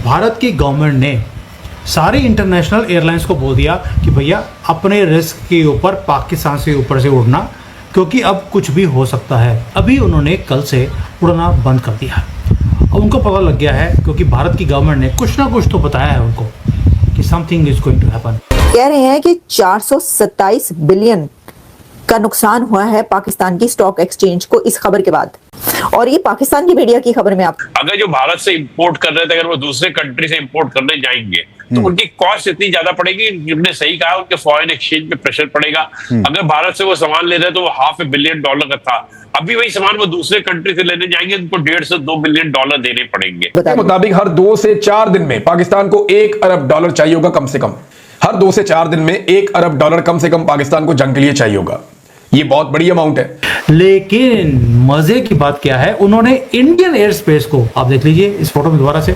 भारत की गवर्नमेंट ने सारी इंटरनेशनल एयरलाइंस को बोल दिया कि भैया अपने रिस्क के ऊपर पाकिस्तान से ऊपर से उड़ना, क्योंकि अब कुछ भी हो सकता है। अभी उन्होंने कल से उड़ना बंद कर दिया। अब उनको पता लग गया है, क्योंकि भारत की गवर्नमेंट ने कुछ ना कुछ तो बताया है उनको कि something is going to happen. कह रहे हैं कि 427 बिलियन का नुकसान हुआ है पाकिस्तान की स्टॉक एक्सचेंज को इस खबर के बाद। और ये पाकिस्तान की मीडिया की खबर में आप अगर जो भारत से इंपोर्ट कर रहे थे अगर वो दूसरे कंट्री से इंपोर्ट करने जाएंगे तो उनकी कॉस्ट इतनी ज्यादा पड़ेगी। जिसने सही कहा, उनके फॉरेन एक्सचेंज पे प्रेशर पड़ेगा। अगर भारत से वो सामान ले रहे तो वो $500 बिलियन का था, अभी वही सामान वो दूसरे कंट्री से लेने जाएंगे, उनको $1.5 से $2 बिलियन देने पड़ेंगे। के मुताबिक हर 2 से 4 दिन में पाकिस्तान को $1 अरब चाहिए होगा कम से कम। हर 2 से 4 दिन में $1 अरब कम से कम पाकिस्तान को जंग के लिए चाहिए होगा। ये बहुत बड़ी अमाउंट है। लेकिन मजे की बात क्या है, उन्होंने इंडियन एयर स्पेस को, आप देख लीजिए इस फोटो में दोबारा से,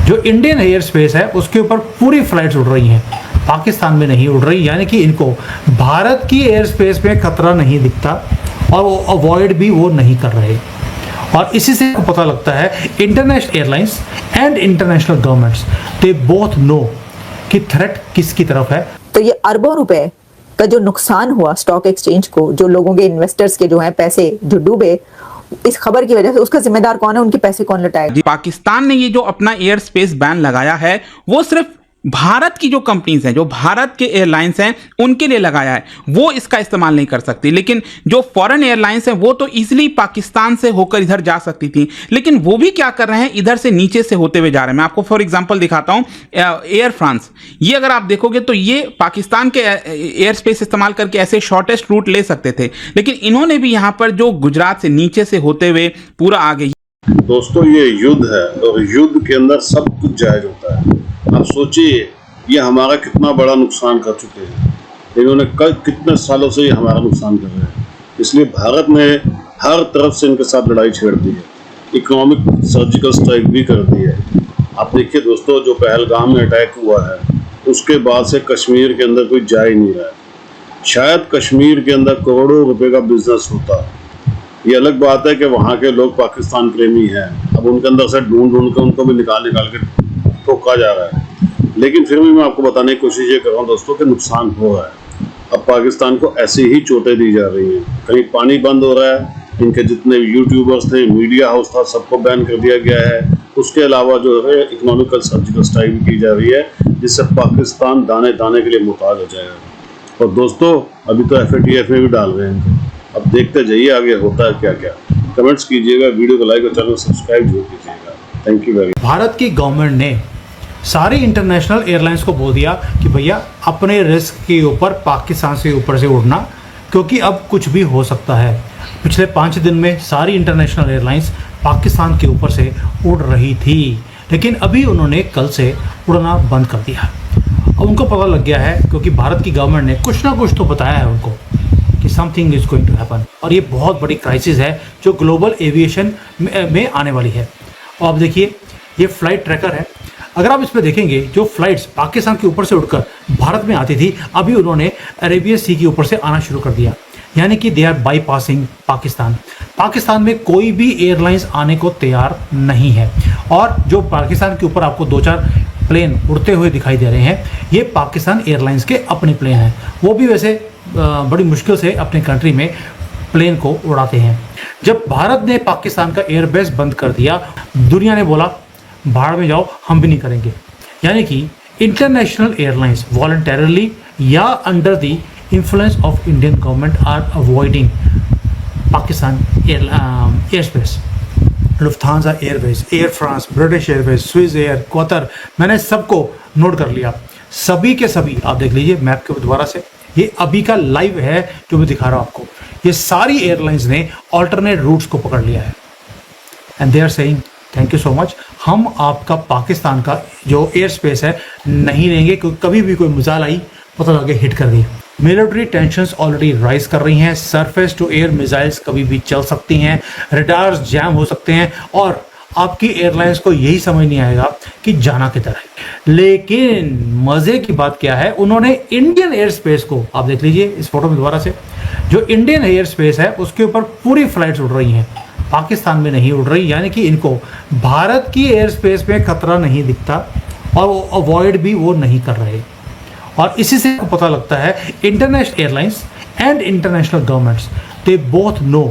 जो इंडियन एयर स्पेस है उसके ऊपर पूरी फ्लाइट्स उड़ रही हैं, पाकिस्तान में नहीं उड़ रही। यानी कि इनको भारत की एयर स्पेस में खतरा नहीं दिखता और वो अवॉइड भी वो नहीं कर रहे। और इसी से पता लगता है international airlines and international governments they both know कि थ्रेट किसकी तरफ है। तो ये अरबों रुपए का जो नुकसान हुआ स्टॉक एक्सचेंज को, जो लोगों के इन्वेस्टर्स के जो हैं पैसे जो डूबे इस खबर की वजह से, उसका जिम्मेदार कौन है? उनके पैसे कौन लौटाएगा? पाकिस्तान ने ये जो अपना एयर स्पेस बैन लगाया है वो सिर्फ भारत की जो कंपनीज हैं, जो भारत के एयरलाइंस हैं, उनके लिए लगाया है। वो इसका इस्तेमाल नहीं कर सकती। लेकिन जो फॉरेन एयरलाइंस हैं वो तो इजीली पाकिस्तान से होकर इधर जा सकती थी। लेकिन वो भी क्या कर रहे हैं, इधर से नीचे से होते हुए जा रहे हैं। मैं आपको फॉर एग्जांपल दिखाता हूं, एयर फ्रांस, ये अगर आप देखोगे तो ये पाकिस्तान के एयर स्पेस इस्तेमाल करके ऐसे शॉर्टेस्ट रूट ले सकते थे, लेकिन इन्होंने भी यहां पर जो गुजरात से नीचे से होते हुए पूरा आगे। दोस्तों, ये युद्ध है और युद्ध के अंदर सब कुछ जायज होता है। आप सोचिए, ये हमारा कितना बड़ा नुकसान कर चुके हैं। इन्होंने कितने सालों से ये हमारा नुकसान कर रहे हैं। इसलिए भारत ने हर तरफ से इनके साथ लड़ाई छेड़ दी है, इकोनॉमिक सर्जिकल स्ट्राइक भी कर दी है। आप देखिए दोस्तों, जो पहलगाम में अटैक हुआ है उसके बाद से कश्मीर के अंदर कोई जा ही नहीं रहा है। शायद कश्मीर के अंदर करोड़ों रुपए का बिजनेस होता। ये अलग बात है कि वहाँ के लोग पाकिस्तान प्रेमी हैं, अब उनके अंदर से ढूंढ के उनको भी निकाल के ठोका जा रहा है। लेकिन फिर भी मैं आपको बताने की कोशिश ये कर रहा हूँ दोस्तों कि नुकसान हो रहा है। अब पाकिस्तान को ऐसी ही चोटें दी जा रही हैं। कहीं पानी बंद हो रहा है, इनके जितने यूट्यूबर्स थे, मीडिया हाउस था, सबको बैन कर दिया गया है। उसके अलावा जो है इकोनॉमिकल सर्जिकल स्ट्राइक भी की जा रही है, जिससे पाकिस्तान दाने दाने के लिए मुहताज हो जाएगा। और दोस्तों, अभी तो FATF में भी डाल रहे हैं इनको। अब देखते जाइए आगे होता है क्या क्या। कमेंट्स कीजिएगा, वीडियो को लाइक और चैनल सब्सक्राइब जरूर कीजिएगा। Thank you very much. Bharat की गवर्नमेंट ने सारी इंटरनेशनल एयरलाइंस को बोल दिया कि भैया अपने रिस्क के ऊपर पाकिस्तान से ऊपर से उड़ना, क्योंकि अब कुछ भी हो सकता है। पिछले 5 दिन में सारी इंटरनेशनल एयरलाइंस पाकिस्तान के ऊपर से उड़ रही थी, लेकिन अभी उन्होंने कल से उड़ना बंद कर दिया। अब उनको पता लग गया है, क्योंकि भारत की गवर्नमेंट ने कुछ ना कुछ तो बताया है उनको कि something is going to happen. और ये बहुत बड़ी क्राइसिस है जो ग्लोबल एविएशन में आने वाली है। और आप देखिए, ये फ्लाइट ट्रैकर है। अगर आप इसमें देखेंगे, जो फ्लाइट्स पाकिस्तान के ऊपर से उड़कर भारत में आती थी, अभी उन्होंने अरेबियन सी के ऊपर से आना शुरू कर दिया। यानी कि they are bypassing Pakistan. Pakistan में कोई भी एयरलाइंस आने को तैयार नहीं है। और जो पाकिस्तान के ऊपर आपको 2-4 प्लेन उड़ते हुए दिखाई दे रहे हैं, ये पाकिस्तान एयरलाइंस के अपने प्लेन हैं। वो भी वैसे बड़ी मुश्किल से अपने कंट्री में प्लेन को उड़ाते हैं। जब भारत ने पाकिस्तान का एयरबेस बंद कर दिया, दुनिया ने बोला भाड़ में जाओ, हम भी नहीं करेंगे। यानी कि इंटरनेशनल एयरलाइंस वॉलंटरली या under the influence of Indian government are avoiding Pakistan air space. Lufthansa Airways, Air France, British Airways, Swiss Air, Qatar, मैंने सबको नोट कर लिया। सभी के सभी आप देख लीजिए मैप के दोबारा से, ये अभी का लाइव है जो मैं दिखा रहा हूँ आपको। ये सारी एयरलाइंस ने ऑल्टरनेट रूट्स को पकड़ लिया है and they are saying thank you so much, हम आपका पाकिस्तान का जो एयर स्पेस है नहीं लेंगे, क्योंकि कभी भी कोई मिसाइल आई पता लगे हिट कर दी। मिलिट्री टेंशंस ऑलरेडी राइज कर रही हैं। सरफेस टू एयर मिसाइल्स कभी भी चल सकती हैं, रडार्स जैम हो सकते हैं और आपकी एयरलाइंस को यही समझ नहीं आएगा कि जाना किधर है। लेकिन मजे की बात क्या है, उन्होंने इंडियन एयर स्पेस को, आप देख लीजिए इस फोटो में दोबारा से, जो इंडियन एयर स्पेस है उसके ऊपर पूरी फ्लाइट्स उड़ रही हैं, पाकिस्तान में नहीं उड़ रही, यानी कि इनको भारत की एयर स्पेस में खतरा नहीं दिखता और वो अवॉइड भी वो नहीं कर रहे। और इसी से आपको पता लगता है international airlines and international governments they both know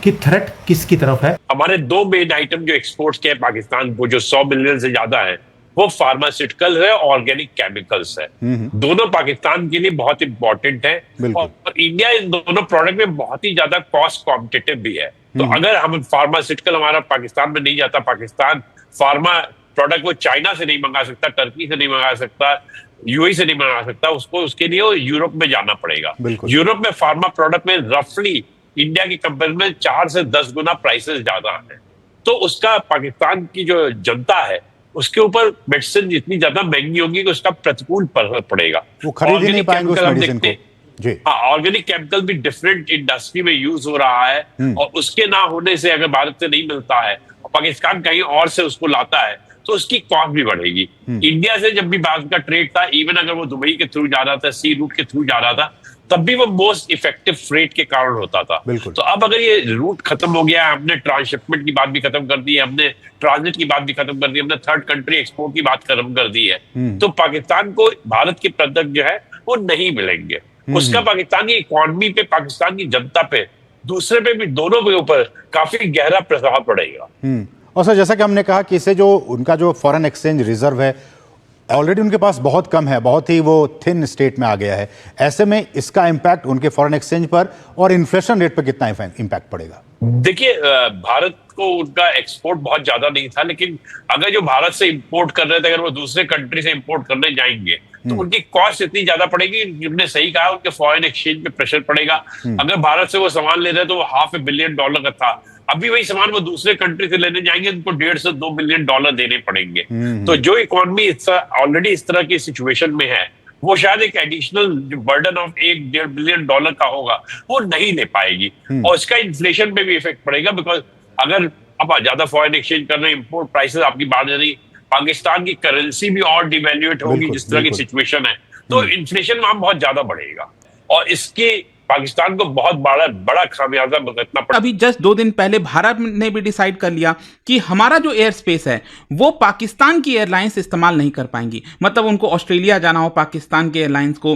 कि थ्रेट किसकी तरफ है। हमारे दो मेन आइटम जो एक्सपोर्ट के हैं पाकिस्तान को, जो 100 मिलियन से ज्यादा है, वो फार्मास्यूटिकल है, ऑर्गेनिक केमिकल्स है। दोनों पाकिस्तान के लिए बहुत इंपॉर्टेंट है और इंडिया इन दोनों प्रोडक्ट में बहुत ही ज्यादा कॉस्ट कॉम्पिटिटिव भी है। तो अगर हम फार्मास्यूटिकल हमारा पाकिस्तान में नहीं जाता, पाकिस्तान फार्मा प्रोडक्ट वो चाइना से नहीं मंगा सकता, टर्की से नहीं मंगा सकता, यूएई से नहीं मंगा सकता, उसको उसके लिए यूरोप में जाना पड़ेगा। यूरोप में फार्मा प्रोडक्ट में रफली इंडिया की कंपेरिजन में 4 से 10 गुना प्राइसेस ज्यादा है। तो उसका पाकिस्तान की जो जनता है उसके ऊपर मेडिसिन जितनी ज्यादा महंगी होगी कि उसका प्रतिकूल प्रभाव पड़ेगा। वो खरीद ही नहीं पाएंगे उस मेडिसिन को। जी हाँ, ऑर्गेनिक केमिकल भी डिफरेंट इंडस्ट्री में यूज हो रहा है और उसके ना होने से अगर भारत से नहीं मिलता है और पाकिस्तान कहीं और से उसको लाता है तो उसकी कॉस्ट भी बढ़ेगी। इंडिया से जब भी भारत का ट्रेड था, इवन अगर वो दुबई के थ्रू जा रहा था, सी रूट के थ्रू जा रहा था, तब भी वो मोस्ट इफेक्टिव फ्रेट के कारण होता था। तो अब अगर ये रूट खत्म हो गया, हमने ट्रांसशिपमेंट की बात भी खत्म कर दी है, हमने ट्रांजिट की बात भी खत्म कर दी, हमने थर्ड कंट्री एक्सपोर्ट की बात खत्म कर दी है, तो पाकिस्तान को भारत के प्रोडक्ट जो है वो नहीं मिलेंगे। उसका पाकिस्तान की इकोनॉमी पे, पाकिस्तान की जनता पे, दूसरे पे भी, दोनों के ऊपर काफी गहरा प्रभाव पड़ेगा। और सर जैसा कि हमने कहा कि इससे जो उनका जो फॉरेन एक्सचेंज रिजर्व है ऑलरेडी उनके पास बहुत कम है, बहुत ही वो थिन स्टेट में आ गया है। ऐसे में इसका इम्पैक्ट उनके फॉरेन एक्सचेंज पर और इन्फ्लेशन रेट पर कितना इम्पैक्ट पड़ेगा? देखिए, भारत को उनका एक्सपोर्ट बहुत ज्यादा नहीं था, लेकिन अगर जो भारत से इंपोर्ट कर रहे थे अगर वो दूसरे कंट्री से इंपोर्ट करने जाएंगे तो उनकी कॉस्ट इतनी ज्यादा पड़ेगी। जिसने सही कहा, उनके फॉरेन एक्सचेंज पे प्रेशर पड़ेगा। अगर भारत से वो सामान ले रहे तो वो $500 बिलियन का था, अभी वही सामान वो दूसरे कंट्री से लेने जाएंगे, उनको $1.5 से $2 बिलियन देने पड़ेंगे। तो जो इकोनॉमी ऑलरेडी इस तरह की सिचुएशन में है, वो शायद एक एडिशनल बर्डन ऑफ $1-1.5 बिलियन का होगा, वो नहीं ले पाएगी। और इसका इन्फ्लेशन पे भी इफेक्ट पड़ेगा, बिकॉज अगर आप ज्यादा फॉरेन एक्सचेंज कर रहे हैं, इंपोर्ट प्राइसेस आपकी बढ़ रही, पाकिस्तान की करेंसी भी और डिवैल्यूएट होगी जिस तरह की सिचुएशन है, तो इन्फ्लेशन वहां बहुत ज्यादा बढ़ेगा और इसके पाकिस्तान को बहुत बड़ा खामियाजा भुगतना पड़ा। अभी जस्ट 2 दिन पहले भारत ने भी डिसाइड कर लिया कि हमारा जो एयर स्पेस है वो पाकिस्तान की एयरलाइंस इस्तेमाल नहीं कर पाएंगी। मतलब उनको ऑस्ट्रेलिया जाना हो, पाकिस्तान के एयरलाइंस को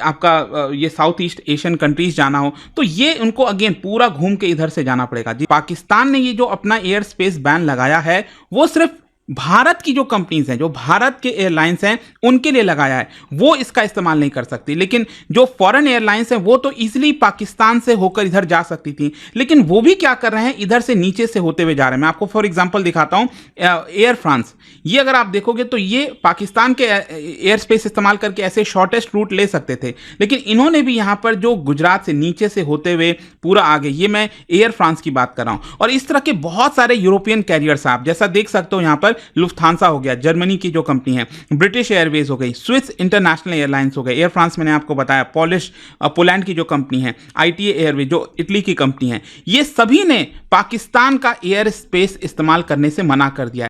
आपका ये साउथ ईस्ट एशियन कंट्रीज जाना हो, तो ये उनको अगेन पूरा घूम के इधर से जाना पड़ेगा। जी, पाकिस्तान ने ये जो अपना एयर स्पेस बैन लगाया है वो सिर्फ भारत की जो कंपनीज हैं, जो भारत के एयरलाइंस हैं, उनके लिए लगाया है। वो इसका इस्तेमाल नहीं कर सकती, लेकिन जो फॉरेन एयरलाइंस हैं वो तो इजीली पाकिस्तान से होकर इधर जा सकती थी। लेकिन वो भी क्या कर रहे हैं, इधर से नीचे से होते हुए जा रहे हैं। मैं आपको फॉर एग्जांपल दिखाता हूं, एयर फ्रांस, ये अगर आप देखोगे तो ये पाकिस्तान के एयर स्पेस इस्तेमाल करके ऐसे शॉर्टेस्ट रूट ले सकते थे, लेकिन इन्होंने भी यहां पर जो गुजरात से नीचे से होते हुए पूरा आगे, ये मैं एयर फ्रांस की बात कर रहा हूं। और इस तरह के बहुत सारे यूरोपियन कैरियर्स आप जैसा देख सकते हो, यहां पर लुफ्थांसा हो गया, जर्मनी की जो कंपनी है, ब्रिटिश एयरवेज हो गई, स्विस इंटरनेशनल एयरलाइंस हो गए, एयर फ्रांस मैंने आपको बताया, पोलैंड की जो कंपनी है, ITA एयरवेज जो इटली की कंपनी है, ये सभी ने पाकिस्तान का एयर स्पेस इस्तेमाल करने से मना कर दिया है।